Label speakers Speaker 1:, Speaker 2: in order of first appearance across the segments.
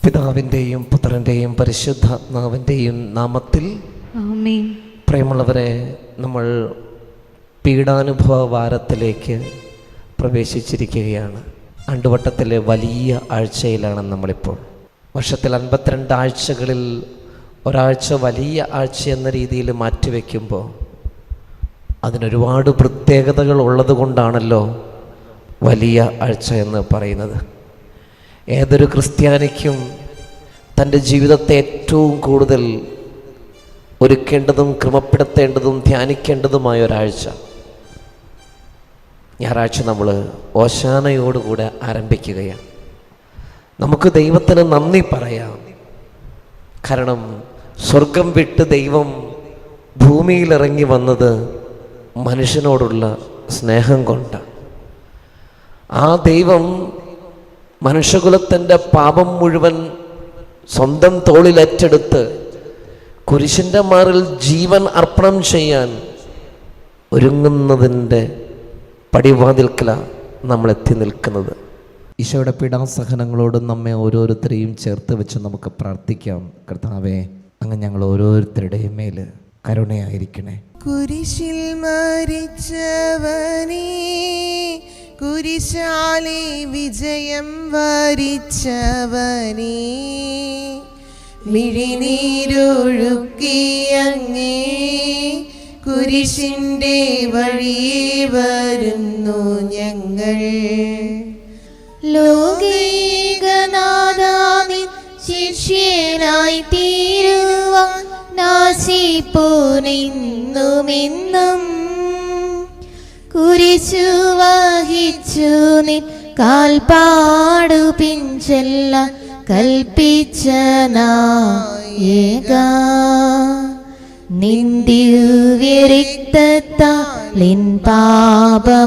Speaker 1: പിതാവിൻ്റെയും പുത്രൻ്റെയും പരിശുദ്ധാത്മാവിൻ്റെയും നാമത്തിൽ
Speaker 2: ആമേൻ.
Speaker 1: പ്രിയമുള്ളവരെ, നമ്മൾ പീഡാനുഭവ വാരത്തിലേക്ക് പ്രവേശിച്ചിരിക്കുകയാണ്. ആണ്ടുവട്ടത്തിലെ വലിയ ആഴ്ചയിലാണ് നമ്മളിപ്പോൾ. വർഷത്തിൽ 52 ആഴ്ചകളിൽ ഒരാഴ്ച വലിയ ആഴ്ച എന്ന രീതിയിൽ മാറ്റിവെക്കുമ്പോൾ അതിനൊരുപാട് പ്രത്യേകതകൾ ഉള്ളത് കൊണ്ടാണല്ലോ വലിയ ആഴ്ച എന്ന് പറയുന്നത്. ഏതൊരു ക്രിസ്ത്യാനിക്കും തൻ്റെ ജീവിതത്തെ ഏറ്റവും കൂടുതൽ ഒരുക്കേണ്ടതും ക്രമപ്പെടുത്തേണ്ടതും ധ്യാനിക്കേണ്ടതുമായ ഒരാഴ്ച ഞായറാഴ്ച നമ്മൾ ഓശാനയോടുകൂടെ ആരംഭിക്കുകയാണ്. നമുക്ക് ദൈവത്തിന് നന്ദി പറയാം. കാരണം സ്വർഗം വിട്ട് ദൈവം ഭൂമിയിലിറങ്ങി വന്നത് മനുഷ്യനോടുള്ള സ്നേഹം കൊണ്ട്. ആ ദൈവം മനുഷ്യകുലത്തിൻ്റെ പാപം മുഴുവൻ സ്വന്തം തോളിലേറ്റെടുത്ത് കുരിശിൻ്റെ മാറിൽ ജീവൻ അർപ്പണം ചെയ്യാൻ ഒരുങ്ങുന്നതിൻ്റെ പടിവാതിൽക്കലാണ് നമ്മൾ എത്തി നിൽക്കുന്നത്. ഈശോയുടെ പീഡാസഹനങ്ങളോട് നമ്മെ ഓരോരുത്തരെയും ചേർത്ത് വെച്ച് നമുക്ക് പ്രാർത്ഥിക്കാം. കർത്താവേ, അങ്ങ് ഞങ്ങൾ ഓരോരുത്തരുടെയും മേൽ കരുണയായിരിക്കണേ.
Speaker 3: കുരിശിൽ മരിച്ചവനേ, കുരിശാലെ വിജയം വരിച്ചവനേ, മിഴിനീരൊഴുക്കിയങ്ങേ കുരിശിൻ്റെ വഴിയെ വരുന്നു ഞങ്ങൾ.
Speaker 4: ലോകൈകനാഥാനിൻ ശിഷ്യനായി തീരുവാൻ നാശിപ്പോനെന്നുമെന്നും കുരിശു വഹിച്ചു നിൻ കാൽപ്പാടു പിൻചെല്ലാൻ കൽപ്പിച്ച നായക, നിൻ ദിവ്യരക്തത്താൽ എൻ പാപമാലിന്യം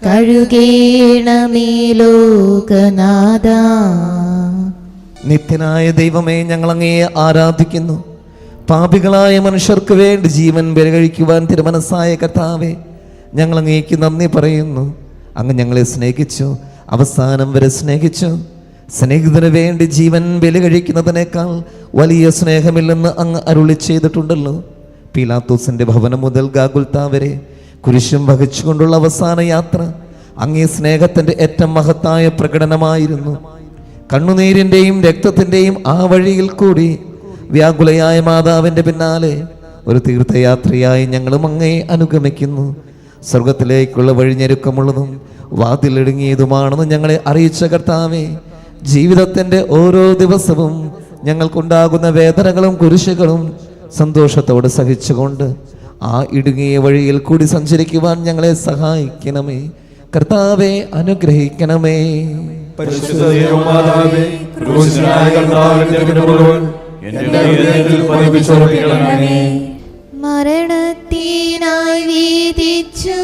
Speaker 4: കഴുകേണമേ ലോകനാഥ.
Speaker 1: നിത്യനായ ദൈവമേ, ഞങ്ങൾ അങ്ങയെ ആരാധിക്കുന്നു. പാപികളായ മനുഷ്യർക്ക് വേണ്ടി ജീവൻ ബലികഴിക്കുവാൻ തിരുമനസ്സായ കർത്താവേ, ഞങ്ങൾ അങ്ങേക്ക് നന്ദി പറയുന്നു. അങ്ങ് ഞങ്ങളെ സ്നേഹിച്ചു, അവസാനം വരെ സ്നേഹിച്ചു. സ്നേഹിതന് വേണ്ടി ജീവൻ ബലികഴിക്കുന്നതിനേക്കാൾ വലിയ സ്നേഹമില്ലെന്ന് അങ്ങ് അരുളി ചെയ്തിട്ടുണ്ടല്ലോ. പീലാത്തോസിന്റെ ഭവനം മുതൽ ഗാഗുൽത്താ വരെ കുരിശും വഹിച്ചുകൊണ്ടുള്ള അവസാന യാത്ര അങ്ങേ സ്നേഹത്തിന്റെ ഏറ്റവും മഹത്തായ പ്രകടനമായിരുന്നു. കണ്ണുനീരിന്റെയും രക്തത്തിന്റെയും ആ വഴിയിൽ കൂടി വ്യാകുലയായ മാതാവിന്റെ പിന്നാലെ ഒരു തീർത്ഥയാത്രയായി ഞങ്ങളും അങ്ങയെ അനുഗമിക്കുന്നു. സ്വർഗത്തിലേക്കുള്ള വഴിഞ്ഞെരുക്കമുള്ളതും വാതിലിടുങ്ങിയതുമാണെന്ന് ഞങ്ങളെ അറിയിച്ച കർത്താവേ, ജീവിതത്തിന്റെ ഓരോ ദിവസവും ഞങ്ങൾക്കുണ്ടാകുന്ന വേദനകളും കുരിശുകളും സന്തോഷത്തോടെ സഹിച്ചുകൊണ്ട് ആ ഇടുങ്ങിയ വഴിയിൽ കൂടി സഞ്ചരിക്കുവാൻ ഞങ്ങളെ സഹായിക്കണമേ. കർത്താവെ, അനുഗ്രഹിക്കണമേ.
Speaker 4: മരണത്തിനായി വീതിച്ചു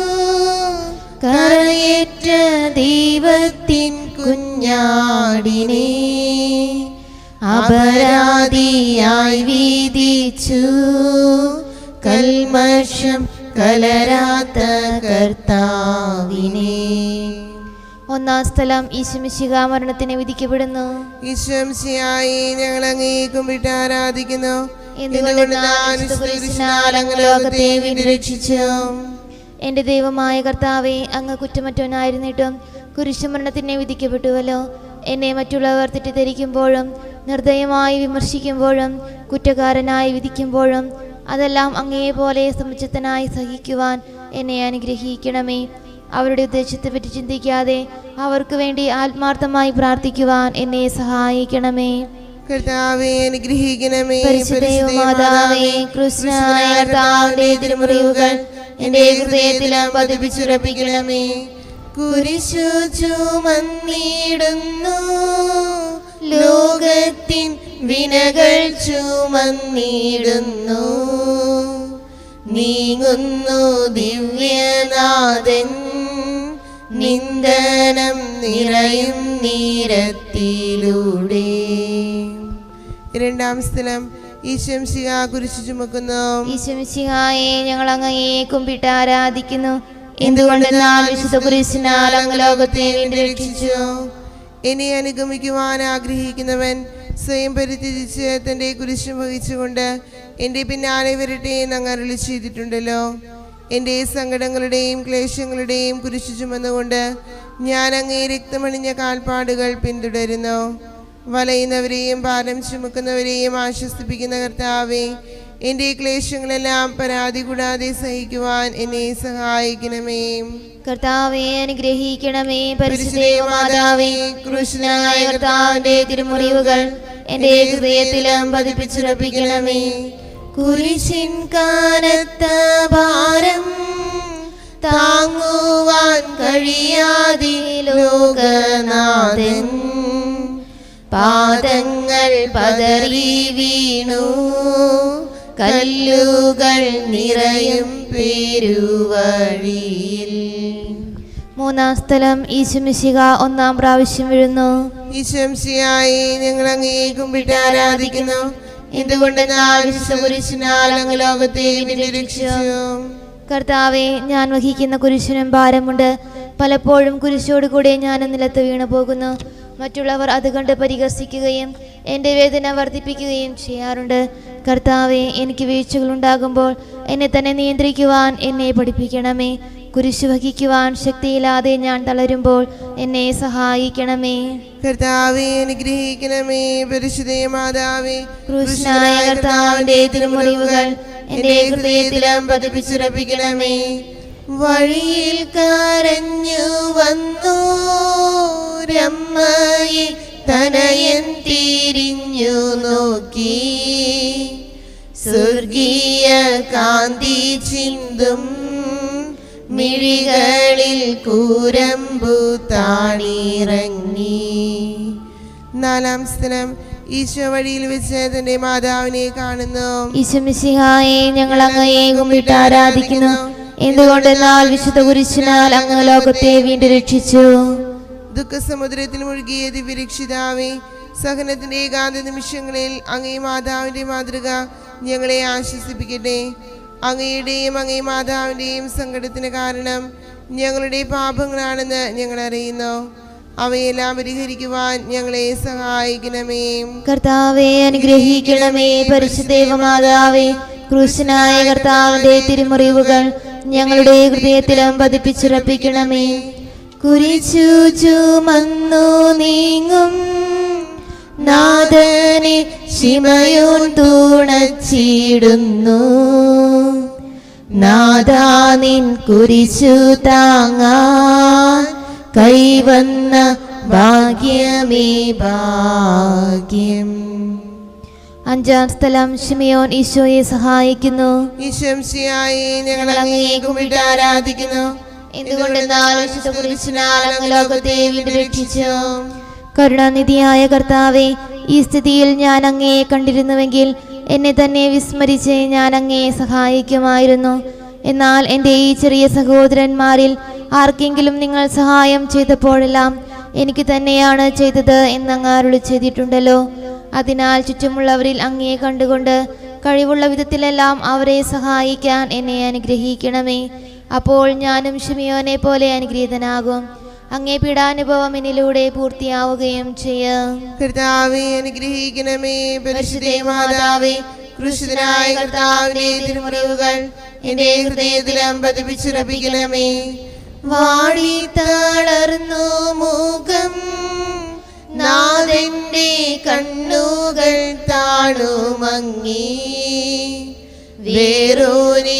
Speaker 4: കരയേറ്റ ദൈവത്തിൻ കുഞ്ഞാടിനെ, അപരാധിയായി വീതിച്ചു കൽമഷം കലരാത്ത കർത്താവിനെ. ഒന്നാം സ്ഥലം ഈശോമിശിഹ മരണത്തിന് വിധിക്കപ്പെടുന്നു.
Speaker 3: ഈശോമിശിഹായെ ഞങ്ങൾ അങ്ങയെ കുമ്പിട്ട് ആരാധിക്കുന്നു.
Speaker 4: ലോകത്തെ വീണ്ടും രക്ഷിച്ചു. എന്റെ ദൈവമായ കർത്താവേ, അങ്ങ് കുറ്റമറ്റവനായിരുന്നിട്ടും കുരിശുമരണത്തിനെ വിധിക്കപ്പെട്ടുവല്ലോ. എന്നെ മറ്റുള്ളവർ തെറ്റിദ്ധരിക്കുമ്പോഴും നിർദ്ദയമായി വിമർശിക്കുമ്പോഴും കുറ്റക്കാരനായി വിധിക്കുമ്പോഴും അതെല്ലാം അങ്ങയെ പോലെ സമുചിതനായി സഹിക്കുവാൻ എന്നെ അനുഗ്രഹിക്കണമേ. അവരുടെ ഉദ്ദേശത്തെ പറ്റി ചിന്തിക്കാതെ അവർക്ക് വേണ്ടി ആത്മാർത്ഥമായി പ്രാർത്ഥിക്കുവാൻ എന്നെ സഹായിക്കണമേ.
Speaker 3: കർത്താവേ, അനുഗ്രഹിക്കണമേ.
Speaker 4: പരിശുദ്ധമാതാവേ, കൃഷ്ണനായ കർത്താവിന്റെ തിരുമുറിവുകൾ എന്റെ ഹൃദയത്തിൽ പതിപ്പിച്ചുറപ്പിക്കണമേ.
Speaker 3: കുരിശു ചുമന്നിടുന്നു, ലോകത്തിൻ വിനകൾ ചുമന്നിടുന്നു, നീങ്ങുന്നു ദിവ്യനാഥൻ നിന്ദനം നിറയും നീരത്തിലൂടെ. രണ്ടാം സ്ഥലം ഈശോമിശിഹ കുരിശു ചുമക്കുന്നു.
Speaker 4: ഈശോമിശിഹായെ ഞങ്ങൾ അങ്ങയെ കുമ്പിട്ട് ആരാധിക്കുന്നു. എന്തുകൊണ്ടെന്നാൽ വിശുദ്ധ കുരിശിനാൽ അങ്ങ് ലോകത്തെ വീണ്ടും രക്ഷിച്ചു.
Speaker 3: എന്നെ അനുഗമിക്കുവാൻ ആഗ്രഹിക്കുന്നവൻ സ്വയം പരിത്യജിച്ച് തൻ്റെ കുരിശ് വഹിച്ചുകൊണ്ട് എൻ്റെ പിന്നാലെ വരട്ടെ എന്ന് അങ്ങ് അരുളി ചെയ്തിട്ടുണ്ടല്ലോ. എൻ്റെ സങ്കടങ്ങളുടെയും ക്ലേശങ്ങളുടെയും കുരിശ് ചുമന്നുകൊണ്ട് ഞാൻ അങ്ങേ രക്തമണിഞ്ഞ കാൽപ്പാടുകൾ പിന്തുടരുന്നു. വലയുന്നവരെയും ഭാരം ചുമക്കുന്നവരെയും ആശ്വസിപ്പിക്കുന്ന കർത്താവേ, എൻ്റെ ക്ലേശങ്ങളെല്ലാം പരാതി കൂടാതെ സഹിക്കുവാൻ എന്നെ സഹായിക്കണമേ.
Speaker 4: കർത്താവേ അനുഗ്രഹിക്കണമേ. പരിശുദ്ധ മാതാവേ, ക്രൂശനായ കർത്താവിന്റെ തിരുമുറിവുകൾ എൻ്റെ ഹൃദയത്തിലും പതിപ്പിച്ചുറപ്പിക്കണമേ. കുരിശിൻ കനത്ത ഭാരം താങ്ങുവാൻ കഴിയാതെ ലോകനാഥൻ പാദങ്ങൾ പതറി വീണു. കല്ലുകൾ നിറയും പെരുവഴിയിൽ. മൂന്നാം സ്ഥലം ഈശോമിശിഹ ഒന്നാം പ്രാവശ്യം വീഴുന്നു.
Speaker 3: ഈശോമിശിഹായെ ഞങ്ങൾ അങ്ങയെ കുമ്പിട്ട് ആരാധിക്കുന്നു. എന്തുകൊണ്ടെന്നാൽ കുരിശിനാൽ അങ്ങ് ലോകത്തെ രക്ഷിച്ചു.
Speaker 4: കർത്താവെ, ഞാൻ വഹിക്കുന്ന കുരിശിനും ഭാരമുണ്ട്. പലപ്പോഴും കുരിശോട് കൂടെ ഞാൻ നിലത്ത് വീണു പോകുന്നു. മറ്റുള്ളവർ അത് കണ്ട് പരിഹസിക്കുകയും എൻ്റെ വേദന വർദ്ധിപ്പിക്കുകയും ചെയ്യാറുണ്ട്. കർത്താവെ, എനിക്ക് വീഴ്ചകളുണ്ടാകുമ്പോൾ എന്നെ തന്നെ നിയന്ത്രിക്കുവാൻ എന്നെ പഠിപ്പിക്കണമേ. കുരിശു വഹിക്കുവാൻ ശക്തിയില്ലാതെ ഞാൻ തളരുമ്പോൾ എന്നെ സഹായിക്കണമേ.
Speaker 3: കർത്താവെ അനുഗ്രഹിക്കണമേ. പരിശുദ്ധ മാതാവേ,
Speaker 4: ക്രൂശനായ കർത്താവിന്റെ തിരുമുറിവുകൾ എൻ്റെ ഹൃദയത്തിലും പതിപ്പിച്ചുറപ്പിക്കണമേ.
Speaker 3: വഴിയിൽ കരഞ്ഞു വന്നു രമ്മയെ തനയൻ തിരിഞ്ഞു നോക്കി. സ്വർഗീയ കാന്തി ചിന്തും മിഴികളിൽ കൂരമ്പു താണിറങ്ങി. നാലാം സ്ഥലം ഈശോ വഴിയിൽ വെച്ച് തന്റെ മാതാവിനെ കാണുന്നു.
Speaker 4: ഈശോമിശിഹായെ ഞങ്ങൾ അങ്ങയെ കുമ്പിട്ട് ആരാധിക്കുന്നു. എന്തുകൊണ്ടെന്നാൽ വിശുദ്ധ കുരിശിനാൽ അങ്ങ് ലോകത്തെ വീണ്ടും രക്ഷിച്ചു.
Speaker 3: ദുഃഖസമുദ്രത്തിൽ മുഴുകിയ ദിവ്യരക്ഷിതാവേ, സഹനത്തിന്റെ ഏകാന്ത നിമിഷങ്ങളിൽ അങ്ങേ മാതാവിന്റെ മാതൃക ഞങ്ങളെ ആശ്വസിപ്പിക്കട്ടെ. അങ്ങയുടെയും അങ്ങേ മാതാവിന്റെയും സങ്കടത്തിന് കാരണം ഞങ്ങളുടെ പാപങ്ങളാണെന്ന് ഞങ്ങൾ അറിയുന്നു. അവയെല്ലാം പരിഹരിക്കുവാൻ ഞങ്ങളെ സഹായിക്കണമേ.
Speaker 4: കർത്താവെ അനുഗ്രഹിക്കണമേ. പരിശുദ്ധ മാതാവേ, ക്രൂശനായ കർത്താവിന്റെ തിരുമുറിവുകൾ ഞങ്ങളുടെ ഹൃദയത്തിലും പതിപ്പിച്ചുറപ്പിക്കണമേ. കുരിശു ചുമന്നു നീങ്ങും നാഥനെ ശിമയോൻ തുണച്ചിടുന്നു. നാഥാ നിൻ കുരിശു താങ്ങാൻ കൈവന്ന ഭാഗ്യമേ ഭാഗ്യം. അഞ്ചാം സ്ഥലം ശിമയോൻ ഈശോയെ സഹായിക്കുന്നു.
Speaker 3: ഈശോമിശിഹായെ ഞങ്ങൾ അങ്ങയെ കുമ്പിട്ട് ആരാധിക്കുന്നു.
Speaker 4: എന്തുകൊണ്ടെന്നാൽ വിശുദ്ധ കുരിശിനാൽ അങ്ങ് ലോകത്തെ വീണ്ടും രക്ഷിച്ചു. കരുണാനിധിയായ കർത്താവെ, ഈ സ്ഥിതിയിൽ ഞാൻ അങ്ങയെ കണ്ടിരുന്നുവെങ്കിൽ എന്നെ തന്നെ വിസ്മരിച്ച് ഞാൻ അങ്ങയെ സഹായിക്കുമായിരുന്നു. എന്നാൽ എൻ്റെ ഈ ചെറിയ സഹോദരന്മാരിൽ ആർക്കെങ്കിലും നിങ്ങൾ സഹായം ചെയ്തപ്പോഴെല്ലാം എനിക്ക് തന്നെയാണ് ചെയ്തത് എന്നങ്ങ് അരുളി ചെയ്തിട്ടുണ്ടല്ലോ. അതിനാൽ ചുറ്റുമുള്ളവരിൽ അങ്ങയെ കണ്ടുകൊണ്ട് കഴിവുള്ള വിധത്തിലെല്ലാം അവരെ സഹായിക്കാൻ എന്നെ അനുഗ്രഹിക്കണമേ. അപ്പോൾ ഞാനും ശിമയോനെ പോലെ അനുഗ്രഹീതനാകും. അങ്ങേ പീഡാനുഭവം എന്നിലൂടെ പൂർത്തിയാവുകയും ചെയ്യാം.
Speaker 3: കർത്താവെ അനുഗ്രഹിക്കണമേ. പരിശുദ്ധ മാതാവേ, ക്രൂശിതനായ കർത്താവിന്റെ തിരുമുറിവുകൾ എൻ്റെ ഹൃദയത്തിലും പതിപ്പിച്ചുറപ്പിക്കണമേ. വാടി തളർന്നു മുഖം നാഥന്റെ കണ്ണുകൾ താണുമങ്ങി.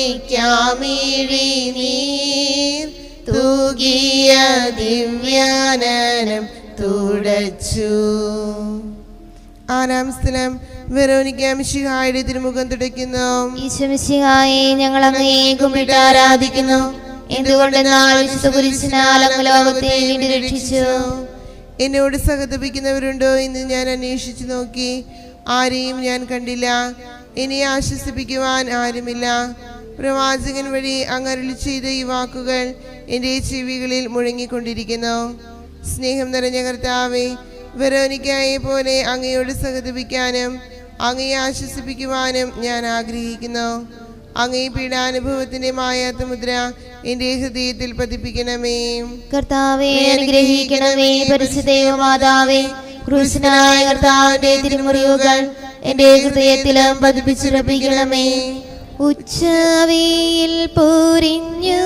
Speaker 3: വേറോനിക്കാമിഴി നീർ തൂകിയ ദിവ്യാനനം തുടച്ചു. ആറാം സ്ഥലം വെറോനിക്ക മിശിഹായുടെ തിരുമുഖം തുടയ്ക്കുന്നു.
Speaker 4: ഈശോമിശിഹായെ ഞങ്ങൾ അങ്ങയെ കുമ്പിട്ട് ആരാധിക്കുന്നു. എന്തുകൊണ്ടെന്നാൽ വിശുദ്ധ കുരിശിനാൽ അങ്ങ് ലോകത്തെ വീണ്ടും രക്ഷിച്ചു.
Speaker 3: എന്നോട് സഹതപിക്കുന്നവരുണ്ടോ എന്ന് ഞാൻ അന്വേഷിച്ചു നോക്കി, ആരെയും ഞാൻ കണ്ടില്ല. എന്നെ ആശ്വസിപ്പിക്കുവാൻ ആരുമില്ല. പ്രവാചകൻ വഴി അങ്ങ് അരുളി ചെയ്ത ഈ വാക്കുകൾ എൻ്റെ ചെവികളിൽ മുഴങ്ങിക്കൊണ്ടിരിക്കുന്നു. സ്നേഹം നിറഞ്ഞ കർത്താവേ, വെറോനിക്കയെ പോലെ അങ്ങയോട് സഹതപിക്കാനും അങ്ങയെ ആശ്വസിപ്പിക്കുവാനും ഞാൻ ആഗ്രഹിക്കുന്നു. അങ്ങേ പീഡാനുഭവത്തിൻ്റെ മായാത്ത മുദ്ര എന്റെ ഹൃദയത്തിൽ പതിപ്പിക്കണമേ.
Speaker 4: കർത്താവെ അനുഗ്രഹിക്കണമേ. പരിശുദ്ധ മാതാവേ, ക്രൂശനായ കർത്താവിന്റെ തിരുമുറിവുകൾ എന്റെ ഹൃദയത്തിലും പതിപ്പിച്ചുറപ്പിക്കണമേ. ഉച്ചവെയിൽ പൊരിഞ്ഞു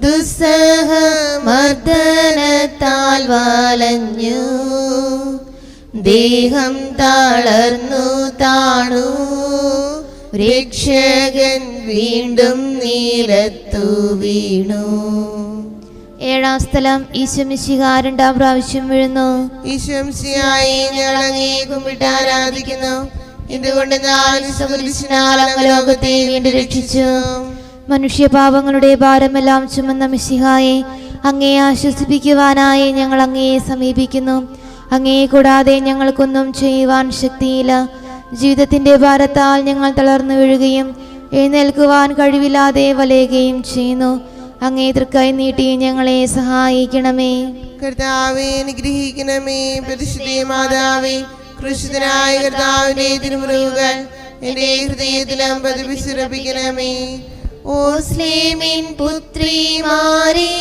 Speaker 4: ദുസ്സഹമർദ്ദനത്താൽ വലഞ്ഞു, ദേഹം തളർന്നു താണു, രക്ഷകൻ വീണ്ടും നിലത്തു വീണു. ഏഴാം സ്ഥലം. ഈശോ മിശിഹാ രണ്ടാം പ്രാവശ്യം വീഴുന്നു.
Speaker 3: ഈശോ മിശിഹായെ ഞങ്ങൾ അങ്ങേ കുമ്പിട്ട് ആരാധിക്കുന്നു. എന്തുകൊണ്ടെന്നാൽ കുരിശിനാൽ അങ്ങ് ലോകത്തെ വീണ്ടും രക്ഷിച്ചു.
Speaker 4: മനുഷ്യപാപങ്ങളുടെ ഭാരമെല്ലാം ചുമന്ന മിശിഹായെ, അങ്ങേ ആശ്വസിപ്പിക്കുവാനായി ഞങ്ങൾ അങ്ങയെ സമീപിക്കുന്നു. അങ്ങയെ കൂടാതെ ഞങ്ങൾക്കൊന്നും ചെയ്യുവാൻ ശക്തിയില്ല. ജീവിതത്തിന്റെ ഭാരത്താൽ ഞങ്ങൾ തളർന്നു വീഴുകയും എഴുന്നേൽക്കുവാൻ കഴിവില്ലാതെ വലയുകയും ചെയ്യുന്നു. അങ്ങേ തൃക്കൈ നീട്ടി ഞങ്ങളെ സഹായിക്കണമേ.
Speaker 3: കർത്താവേ അനുഗ്രഹിക്കണമേ. പരിശുദ്ധ മാതാവേ, ക്രൂശിതനായ കർത്താവിന്റെ തിരുമുറിവുകൾ എന്റെ ഹൃദയത്തിലും പതിപ്പിച്ചുറപ്പിക്കണമേ.
Speaker 4: ഓ സ്ലേമിൻ പുത്രിമാരേ,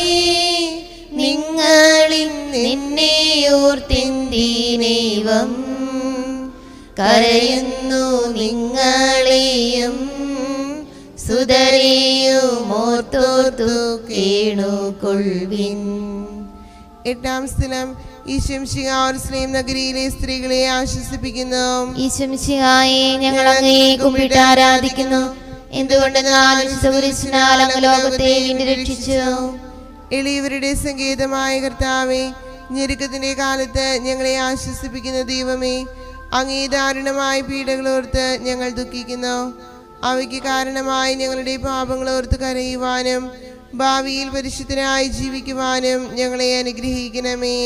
Speaker 4: നിങ്ങളിൽ നിന്നെ ഓർത്തിന്തിനേവം കരയുന്നു. നിങ്ങളെയും സുതരെയും ഓർത്തോർത്തു കേണുകൊള്ളുവിൻ.
Speaker 3: എട്ടാം സ്ഥലം. ഈശോ മിശിഹാ യെരൂശലേം നഗരിയിലെ സ്ത്രീകളെ ആശ്വസിപ്പിക്കുന്നു.
Speaker 4: ഈശോ മിശിഹായെ ഞങ്ങൾ അങ്ങയെ കുമ്പിട്ട് ആരാധിക്കുന്നു. എന്തുകൊണ്ടെന്നാൽ കുരിശിനാൽ അങ്ങ് ലോകത്തെ വീണ്ടും രക്ഷിച്ചു.
Speaker 3: എളിയവരുടെ സങ്കേതമായ കർത്താവേ, ഞെരുക്കത്തിന്റെ കാലത്ത് ഞങ്ങളെ ആശ്വസിപ്പിക്കുന്ന ദൈവമേ, അങ്ങേ ദാരുണമായ പീഡകളോർത്ത് ഞങ്ങൾ ദുഃഖിക്കുന്നു. അവയ്ക്ക് കാരണമായി ഞങ്ങളുടെ പാപങ്ങളോർത്ത് കരയുവാനും ഭാവിയിൽ പരിശുദ്ധനായി ജീവിക്കുവാനും ഞങ്ങളെ അനുഗ്രഹിക്കണമേ.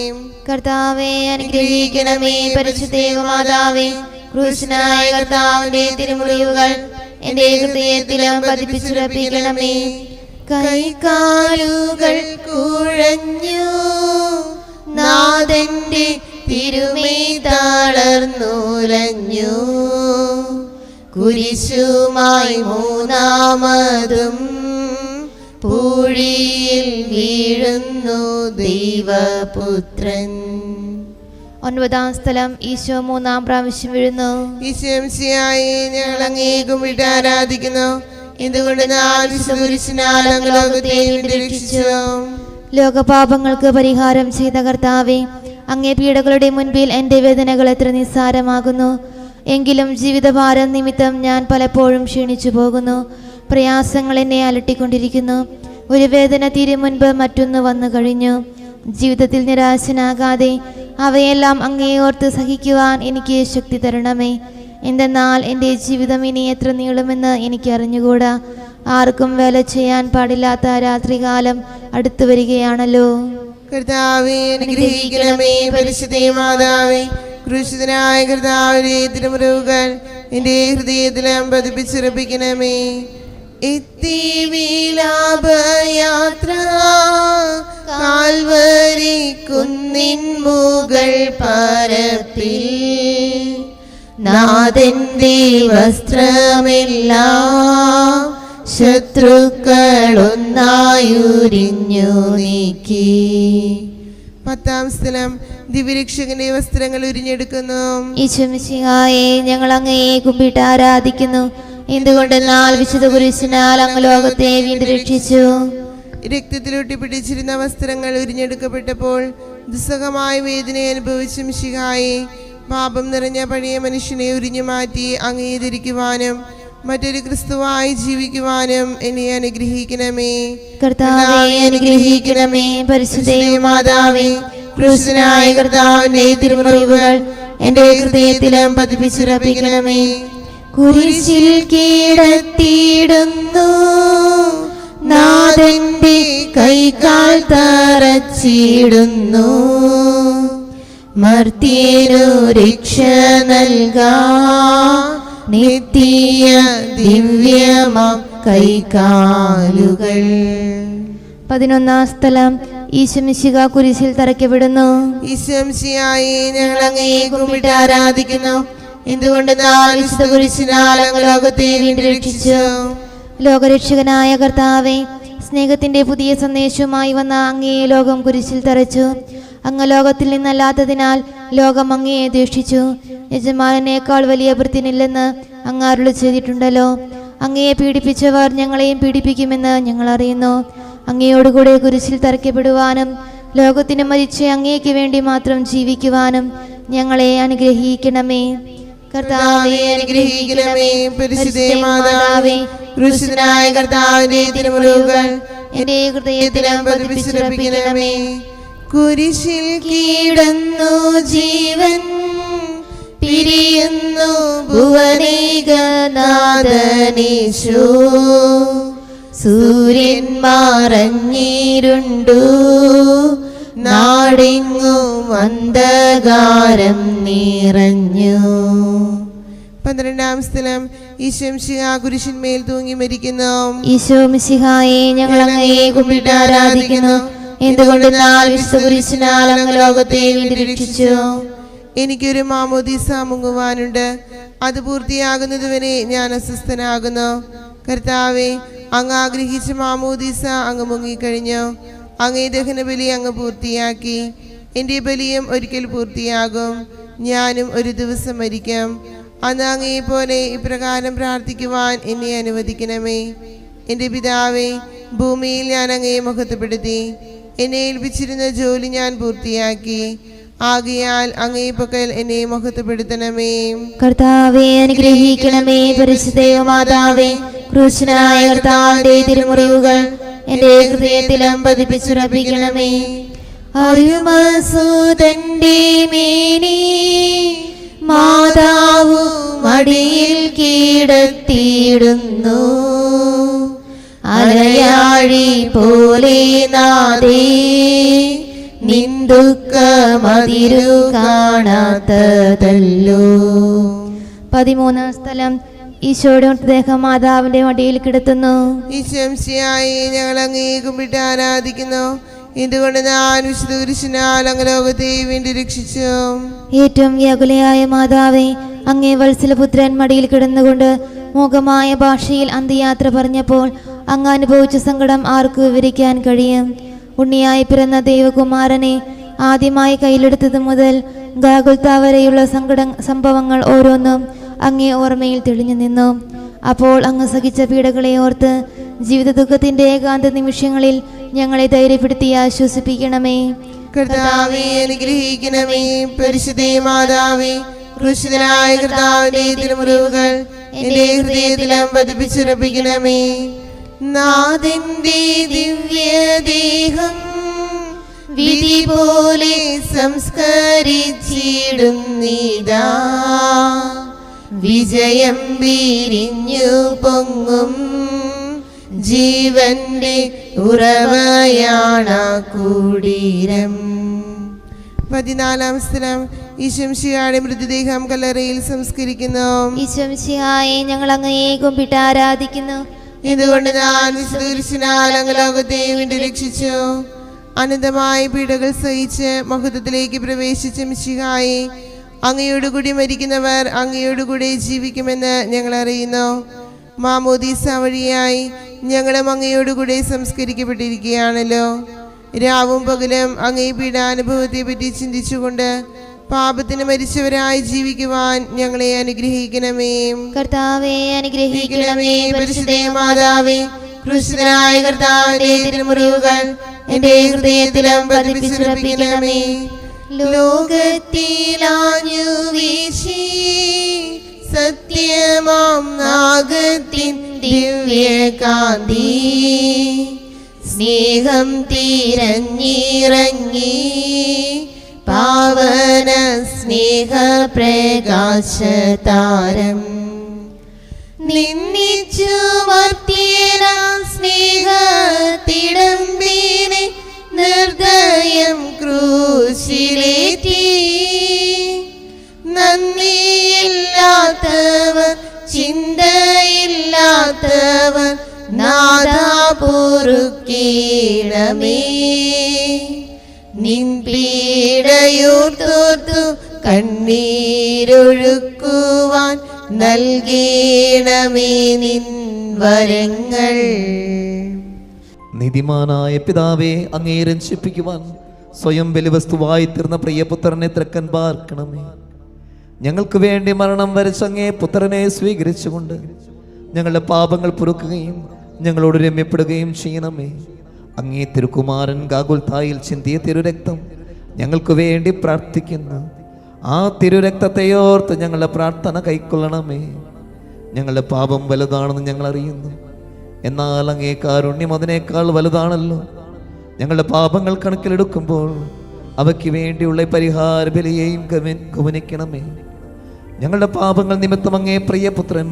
Speaker 4: കർത്താവെ അനുഗ്രഹിക്കണമേ. പരിശുദ്ധ മാതാവേ, ക്രൂശനായ കർത്താവിന്റെ തിരുമുറിവുകൾ എന്റെ ഹൃദയത്തിലും പതിപ്പിച്ചുറപ്പിക്കണമേ. കൈകാലുകൾ കുഴഞ്ഞു, നാഥന്റെ തിരുമേ തളർന്നുലഞ്ഞു, കുരിശുമായി മൂന്നാമതും പൂഴിയിൽ വീഴുന്നു ദൈവപുത്രൻ. ഒൻപതാം സ്ഥലം. ഈശോ മൂന്നാം പ്രാവശ്യം വീഴുന്നു.
Speaker 3: ഈശോ മിശിഹായെ ഞങ്ങൾ അങ്ങേ കുമ്പിട്ട് ആരാധിക്കുന്നു. എന്തുകൊണ്ടെന്നാൽ കുരിശിനാൽ അങ്ങ് ലോകത്തെ വീണ്ടും രക്ഷിച്ചു.
Speaker 4: ലോകപാപങ്ങൾക്ക് പരിഹാരം ചെയ്ത കർത്താവേ, അങ്ങേ പീഡകളുടെ മുൻപിൽ എൻ്റെ വേദനകൾ എത്ര നിസ്സാരമാകുന്നു. എങ്കിലും ജീവിതഭാരം നിമിത്തം ഞാൻ പലപ്പോഴും ക്ഷീണിച്ചു പോകുന്നു. പ്രയാസങ്ങൾ എന്നെ അലട്ടിക്കൊണ്ടിരിക്കുന്നു. ഒരു വേദന തീരും മുൻപ് മറ്റൊന്ന് വന്നു കഴിഞ്ഞു. ജീവിതത്തിൽ നിരാശനാകാതെ അവയെല്ലാം അങ്ങേ ഓർത്ത് സഹിക്കുവാൻ എനിക്ക് ശക്തി തരണമേ. എന്തെന്നാൽ എൻ്റെ ജീവിതം ഇനി എത്ര നീളുമെന്ന് എനിക്ക് അറിഞ്ഞുകൂടാ. ആർക്കും വേല ചെയ്യാൻ പാടില്ലാത്ത രാത്രികാലം അടുത്തു വരികയാണല്ലോ.
Speaker 3: കർത്താവേ അനുഗ്രഹിക്കണമേ. പരിശുദ്ധ മാതാവേ, ക്രൂശിതനായ കർത്താവിന്റെ തിരുമുറിവുകൾ എന്റെ ഹൃദയത്തിലും പതിപ്പിച്ചുറപ്പിക്കണമേ. എത്തി വിലാപയാത്ര കാൽവരി കുന്നിൻ മുകൾ പരപ്പിൽ, നാഥന്റെ വസ്ത്രമെല്ലാം ശത്രുക്കളൊന്നായുരിഞ്ഞു നീക്കി. പത്താം സ്ഥലം. ദിവ്യരക്ഷകന്റെ വസ്ത്രങ്ങൾ ഉരിഞ്ഞെടുക്കുന്നു.
Speaker 4: ഈശോ മിശിഹായെ ഞങ്ങൾ അങ്ങയെ കുമ്പിട്ട് ആരാധിക്കുന്നു. എന്തുകൊണ്ടെന്നാൽ വിശുദ്ധ കുരിശിനാൽ അങ്ങ് ലോകത്തെ വീണ്ടും രക്ഷിച്ചു.
Speaker 3: രക്തത്തിലൊട്ടി പിടിച്ചിരുന്ന വസ്ത്രങ്ങൾ ഉരിഞ്ഞെടുക്കപ്പെട്ടപ്പോൾ ദുസ്സഹമായ വേദന അനുഭവിച്ച മിശിഹായെ, പാപം നിറഞ്ഞ പഴയ മനുഷ്യനെ ഉരിഞ്ഞു മാറ്റി അങ്ങയെ ധരിക്കുവാനും മറ്റൊരു ക്രിസ്തുവായി ജീവിക്കുവാനും എന്നെ അനുഗ്രഹിക്കണമേ.
Speaker 4: കർത്താവേ അനുഗ്രഹിക്കണമേ. പരിശുദ്ധ മാതാവേ,
Speaker 3: ക്രൂശനായ കർത്താവിന്റെ തിരുമുറിവുകൾ എന്റെ ഹൃദയത്തിലും പതിപ്പിച്ചുറപ്പിക്കണമേ.
Speaker 4: കുരിശിൽ കീഴത്തിയിടുന്നു, നാഥന്റെ കൈകാൽ തറച്ചിടുന്നു, മർത്യനു രക്ഷ നൽകാൻ നിത്യ ദിവ്യമാം കൈകാലുകൾ. 11-ാം സ്ഥലം. ഈശോ മിശിഹാ കുരിശിൽ തറയ്ക്കപ്പെടുന്നു.
Speaker 3: ഈശോ മിശിഹായെ ഞങ്ങൾ അങ്ങയെ കുമ്പിട്ട് ആരാധിക്കുന്നു. എന്തുകൊണ്ടെന്നാൽ വിശുദ്ധ കുരിശിനാൽ അങ്ങ് ലോകത്തെ വീണ്ടും രക്ഷിച്ചു.
Speaker 4: ലോകരക്ഷകനായ കർത്താവേ, സ്നേഹത്തിന്റെ പുതിയ സന്ദേശവുമായി വന്ന അങ്ങയെ ലോകം കുരിശിൽ തറച്ചു. അങ്ങ് ലോകത്തിൽ നിന്നല്ലാത്തതിനാൽ ലോകം അങ്ങയെ ദ്വേഷിച്ചു. യജമാനേക്കാൾ വലിയ ഭൃത്യനില്ലെന്ന് അങ്ങ് അരുളി ചെയ്തിട്ടുണ്ടല്ലോ. അങ്ങയെ പീഡിപ്പിച്ചവർ ഞങ്ങളെയും പീഡിപ്പിക്കുമെന്ന് ഞങ്ങൾ അറിയുന്നു. അങ്ങയോടുകൂടെ കുരിശിൽ തറയ്ക്കപ്പെടുവാനും ലോകത്തിന് മരിച്ച് അങ്ങേക്ക് വേണ്ടി മാത്രം ജീവിക്കുവാനും ഞങ്ങളെ അനുഗ്രഹിക്കണമേ.
Speaker 3: കർത്താവേ അനുഗ്രഹിക്കണമേ. പരിശുദ്ധ മാതാവേ, ക്രൂശിതനായ കർത്താവിന്റെ തിരുമുറിവുകൾ
Speaker 4: എന്റെ ഹൃദയത്തിലും
Speaker 3: പതിപ്പിച്ചുറപ്പിക്കണമേ. കുരിശിൽ കീടന്നു ജീവൻ പിരിയുന്നു ഭുവനേകനാഥനീശോ. സൂര്യൻ മറഞ്ഞിരുണ്ടു, നാടെങ്ങും അന്ധകാരം നിറഞ്ഞു. 12-ാം സ്ഥലം ഈശോമിശിഹാ കുരിശിന്മേൽ തൂങ്ങി മരിക്കുന്നു.
Speaker 4: ഈശോമിശിഹായെ ഞങ്ങൾ അങ്ങയെ കുമ്പിട്ട് ആരാധിക്കുന്നു. എന്തുകൊണ്ടെന്നാൽ വിശുദ്ധ കുരിശിനാൽ അങ്ങ് ലോകത്തെ വീണ്ടും രക്ഷിച്ചു.
Speaker 3: എനിക്കൊരു മാമോദീസ മുങ്ങുവാനുണ്ട്, അത് പൂർത്തിയാകുന്നതുവരെ ഞാൻ അസ്വസ്ഥനാകുന്നു. കർത്താവെ, അങ്ങ് ആഗ്രഹിച്ച മാമോദീസ അങ്ങ് മുങ്ങിക്കഴിഞ്ഞു. അങ്ങേ ദഹനബലി അങ്ങ് പൂർത്തിയാക്കി. എൻ്റെ ബലിയും ഒരിക്കൽ പൂർത്തിയാകും. ഞാനും ഒരു ദിവസം മരിക്കും. അന്ന് അങ്ങയെ പോലെ ഇപ്രകാരം പ്രാർത്ഥിക്കുവാൻ എന്നെ അനുവദിക്കണമേ. എൻ്റെ പിതാവേ, ഭൂമിയിൽ ഞാൻ അങ്ങയെ മഹത്വപ്പെടുത്തി. എന്നെ ഏൽപ്പിച്ചിരുന്ന ജോലി ഞാൻ പൂർത്തിയാക്കി. ആകയാൽ അങ്ങേ പക്കൽ എന്നെ മഹത്വപ്പെടുത്തണമേ.
Speaker 4: കർത്താവേ അനുഗ്രഹിക്കണമേ. പരിശുദ്ധ മാതാവേ, ക്രൂശനായ കർത്താവിന്റെ തിരുമുറിവുകൾ എന്റെ ഹൃദയത്തിലും പതിപ്പിച്ചുറപ്പിക്കണമേ.
Speaker 3: അരുമസുതന്റെ മേനി മാതാവു മടിയിൽ കീടത്തിയിടുന്നു. അലയാഴി പോലെ നാദേ നിന്ദുഃഖമതിരു കാണാത്തതല്ലോ.
Speaker 4: 13-ാം സ്ഥലം ഈശോയുടെ മൃതദേഹം മാതാവിന്റെ മടിയിൽ കിടത്തുന്നു.
Speaker 3: ഈശോമിശിഹായെ ഞങ്ങൾ അങ്ങയെ കുമ്പിട്ട് ആരാധിക്കുന്നു. എന്തുകൊണ്ട് ഞാൻ വിശുദ്ധ കുരിശിനാൽ അങ്ങ് ലോകത്തെ വീണ്ടും രക്ഷിച്ചു.
Speaker 4: ഏറ്റവും വ്യാകുലയായ മാതാവേ, അങ്ങേ വത്സലപുത്രൻ മടിയിൽ കിടന്നുകൊണ്ട് മൂകമായ ഭാഷയിൽ അന്ത്യയാത്ര പറഞ്ഞപ്പോൾ അങ്ങ് അനുഭവിച്ച സങ്കടം ആർക്ക് വിവരിക്കാൻ കഴിയും? ഉണ്ണിയായി പിറന്ന ദൈവകുമാരനെ ആദ്യമായി കയ്യിലെടുത്തത് മുതൽ ഗാഗുൽത്ത വരെയുള്ള സംഭവങ്ങൾ ഓരോന്നും അങ്ങേ ഓർമ്മയിൽ തെളിഞ്ഞു നിന്നു. അപ്പോൾ അങ്ങ് സഹിച്ച പീഡകളെ ഓർത്ത് ജീവിത ദുഃഖത്തിന്റെ ഏകാന്ത നിമിഷങ്ങളിൽ ഞങ്ങളെ ധൈര്യപ്പെടുത്തി ആശ്വസിപ്പിക്കണമേ.
Speaker 3: കർത്താവേ അനുഗ്രഹിക്കണമേ. പരിശുദ്ധ മാതാവേ, ക്രൂശിതനായ കർത്താവിന്റെ തിരുമുറിവുകൾ എന്റെ ഹൃദയത്തിലും പതിപ്പിച്ചുറപ്പിക്കണമേ. നാഥന്റെ ദിവ്യദേഹം വിധി പോലെ സംസ്കരിച്ചിടുന്നിതാ. വിജയം വിരിഞ്ഞു പൊങ്ങും ജീവന്റെ ഉറവയാണ കുടീരം. 14-ാം സ്ഥലം ഈശോമിശിഹായുടെ മൃതദേഹം കല്ലറയിൽ സംസ്കരിക്കുന്നു.
Speaker 4: ഈശോമിശിഹായെ ഞങ്ങൾ അങ്ങയെ കുമ്പിട്ട് ആരാധിക്കുന്നു.
Speaker 3: ഇതുകൊണ്ട് ഞാൻ വിശുദ്ധ കുരിശിനാൽ അങ്ങ് ലോകത്തെ വീണ്ടും രക്ഷിച്ചു. അനന്തമായ പീഡകൾ സഹിച്ച് മഹത്വത്തിലേക്ക് പ്രവേശിച്ച മിശിഹായെ, അങ്ങയോടുകൂടി മരിക്കുന്നവർ അങ്ങയോടുകൂടി ജീവിക്കുമെന്ന് ഞങ്ങൾ അറിയുന്നു. മാമോദീസ വഴിയായി ഞങ്ങളും അങ്ങയോടുകൂടി സംസ്കരിക്കപ്പെട്ടിരിക്കുകയാണല്ലോ. രാവും പകലും അങ്ങേ പീഡാനുഭവത്തെ പറ്റി ചിന്തിച്ചുകൊണ്ട് പാപത്തിന് മരിച്ചവരായി ജീവിക്കുവാൻ ഞങ്ങളെ അനുഗ്രഹിക്കണമേ.
Speaker 4: കർത്താവേ അനുഗ്രഹിക്കണമേ.
Speaker 3: പരിശുദ്ധ മാതാവേ, ക്രൂശിതനായ കർത്താവിന്റെ തിരുമുറിവുകൾ എന്റെ ഹൃദയത്തിലും പതിപ്പിച്ചുറപ്പിക്കണമേ. ലോകത്തിലാഞ്ഞു വീശി സത്യമാം നാഗത്തിൻ ദിവ്യകാന്തി സ്നേഹം തിരഞ്ഞിറങ്ങി പാവന സ്നേഹ പ്രകാശതാരം നിന്നിച്ചു മർത്യന സ്നേഹത്തിടമ്പിനെ നിർദ്ദയം ക്രൂശിലേറ്റി. നന്ദിയില്ലാത്തവർ ചിന്തയില്ലാത്തവർ നാദാ പൊറുക്കേണമേ. നിൻ പീഡയോർത്തോർത്തു കണ്ണീരൊഴുക്കുവാൻ നൽകേണമേ നിൻ വരങ്ങൾ.
Speaker 1: നീതിമാനായ പിതാവേ, അങ്ങേ രക്ഷിപ്പിക്കുവാൻ സ്വയം ബലിവസ്തുവായി തീർന്ന പ്രിയപുത്രനെ തൃക്കൻ പാർക്കണമേ. ഞങ്ങൾക്ക് വേണ്ടി മരണം വരച്ച അങ്ങേ പുത്രനെ സ്വീകരിച്ചുകൊണ്ട് ഞങ്ങളുടെ പാപങ്ങൾ പൊറുക്കുകയും ഞങ്ങളോട് രമ്യപ്പെടുകയും ചെയ്യണമേ. അങ്ങേ തിരുക്കുമാരൻ ഗാഗുൽത്തായിൽ ചിന്തിയ തിരുരക്തം ഞങ്ങൾക്ക് വേണ്ടി പ്രാർത്ഥിക്കുന്നു. ആ തിരുരക്തത്തെയോർത്ത് ഞങ്ങളുടെ പ്രാർത്ഥന കൈക്കൊള്ളണമേ. ഞങ്ങളുടെ പാപം വലുതാണെന്ന് ഞങ്ങൾ അറിയുന്നു, എന്നാൽ അങ്ങേ കാരുണ്യം അതിനേക്കാൾ വലുതാണല്ലോ. ഞങ്ങളുടെ പാപങ്ങൾ കണക്കിലെടുക്കുമ്പോൾ അവയ്ക്ക് വേണ്ടിയുള്ള പരിഹാര ബലിയെയും ഗവനിക്കണമേ. ഞങ്ങളുടെ പാപങ്ങൾ നിമിത്തം അങ്ങേ പ്രിയപുത്രൻ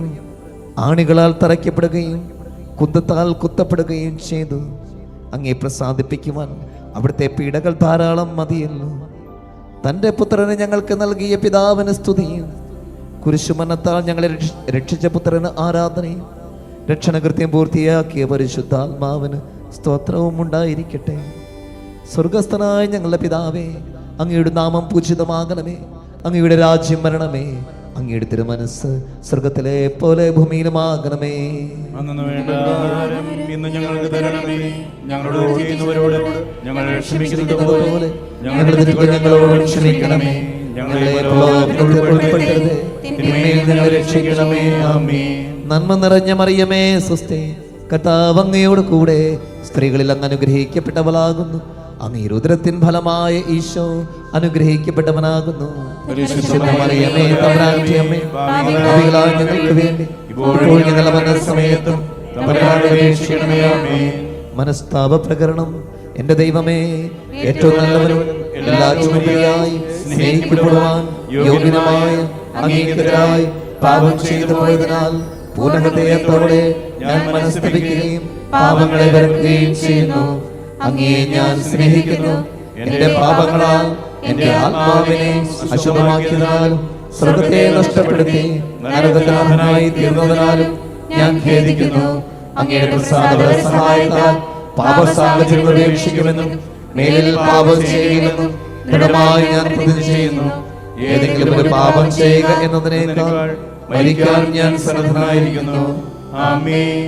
Speaker 1: ആണികളാൽ തറയ്ക്കപ്പെടുകയും കുന്തത്താൽ കുത്തപ്പെടുകയും ചെയ്തു. അങ്ങേ പ്രസാദിപ്പിക്കുവാൻ അവിടുത്തെ പീഡകൾ ധാരാളം മതിയല്ലോ. തൻ്റെ പുത്രനെ ഞങ്ങൾക്ക് നൽകിയ പിതാവിന് സ്തുതിയും കുരിശുമരണത്താൽ ഞങ്ങളെ രക്ഷിച്ച പുത്രന് ആരാധനയും രക്ഷണകൃത്യം പൂർത്തിയാക്കിയ പരിശുദ്ധാത്മാവിന് സ്തോത്രവും ഉണ്ടായിരിക്കട്ടെ. സ്വർഗസ്ഥനായ ഞങ്ങളുടെ പിതാവേ, അങ്ങയുടെ നാമം പൂജിതമാകണമേ. അങ്ങയുടെ രാജ്യം വരണമേ. അങ്ങയുടെ തിരുമനസ് സ്വർഗത്തിലെ പോലെ ഭൂമിയിലുമാകണമേ.
Speaker 2: അന്നു വേണ്ട ആഹാരം ഇന്ന് ഞങ്ങൾക്ക് തരണമേ. ഞങ്ങളോട് ചെയ്യുന്നവരോട് ഞങ്ങൾ ക്ഷമിക്കുന്നത് പോലെ ഞങ്ങളുടെ തെറ്റുകൾ ഞങ്ങളോട് ക്ഷമിക്കണമേ. ഞങ്ങളെ പ്രലോഭനത്തിൽ ഉൾപ്പെടുത്തരുതേ, തിന്മയിൽ നിന്ന് ഞങ്ങളെ രക്ഷിക്കണമേ. ആമേൻ.
Speaker 1: നന്മ നിറഞ്ഞ മറിയമേ, സ്വസ്തി, കർത്താവ് അങ്ങയോട് കൂടെ സ്ത്രീകളിൽ അങ്ങ് അനുഗ്രഹിക്കപ്പെട്ടവളാകുന്നു. അങ്ങയുടെ ഉദരത്തിൻ ഫലമായ ഈശോ അനുഗ്രഹിക്കപ്പെട്ടവനാകുന്നു. മറിയമേ, തമ്പുരാന്റെ അമ്മേ, പാപികളായ ഞങ്ങൾക്ക് വേണ്ടി ഇപ്പോഴും ഞങ്ങളുടെ മരണസമയത്തും തമ്പുരാനോട് അപേക്ഷിക്കണമേ. ആമേൻ. മനസ്താപ പ്രകരണം. എൻ്റെ ദൈവമേ, ഏറ്റവും നല്ലവനും എല്ലാ ചുമതലയായി സ്നേഹിക്കപ്പെടുവാൻ യോഗ്യനുമായ അങ്ങേക്കെതിരായി പാപം ചെയ്തു പോയതിനാൽ പൂർണ്ണഹൃദയത്തോടെ ഞാൻ മനസ്തപിക്കുകയും പാപങ്ങളെ വെറുക്കുകയും ചെയ്യുന്നു. അങ്ങയെ ഞാൻ സ്നേഹിക്കുന്നു. എന്റെ പാപങ്ങളാൽ എന്റെ ആത്മാവിനെ അശുദ്ധമാക്കിയതിനാലും സ്വർഗത്തെ നഷ്ടപ്പെടുത്തി നരകനാഥനായി തീർന്നതിനാലും ഞാൻ ഖേദിക്കുന്നു. അങ്ങയുടെ പ്രസാദ സഹായത്താൽ പാപസാഹചര്യം ഉപേക്ഷിക്കുമെന്നും മേലിൽ പാപം ചെയ്യുമെന്നും ദൃഢമായി ഞാൻ പ്രതിജ്ഞ ചെയ്യുന്നു. ഏതെങ്കിലും ഒരു പാപം ചെയ്യുക എന്നതിനേക്കാൾ മരിക്കാൻ ഞാൻ സന്നദ്ധനായിരിക്കുന്നു.
Speaker 2: ആമേൻ.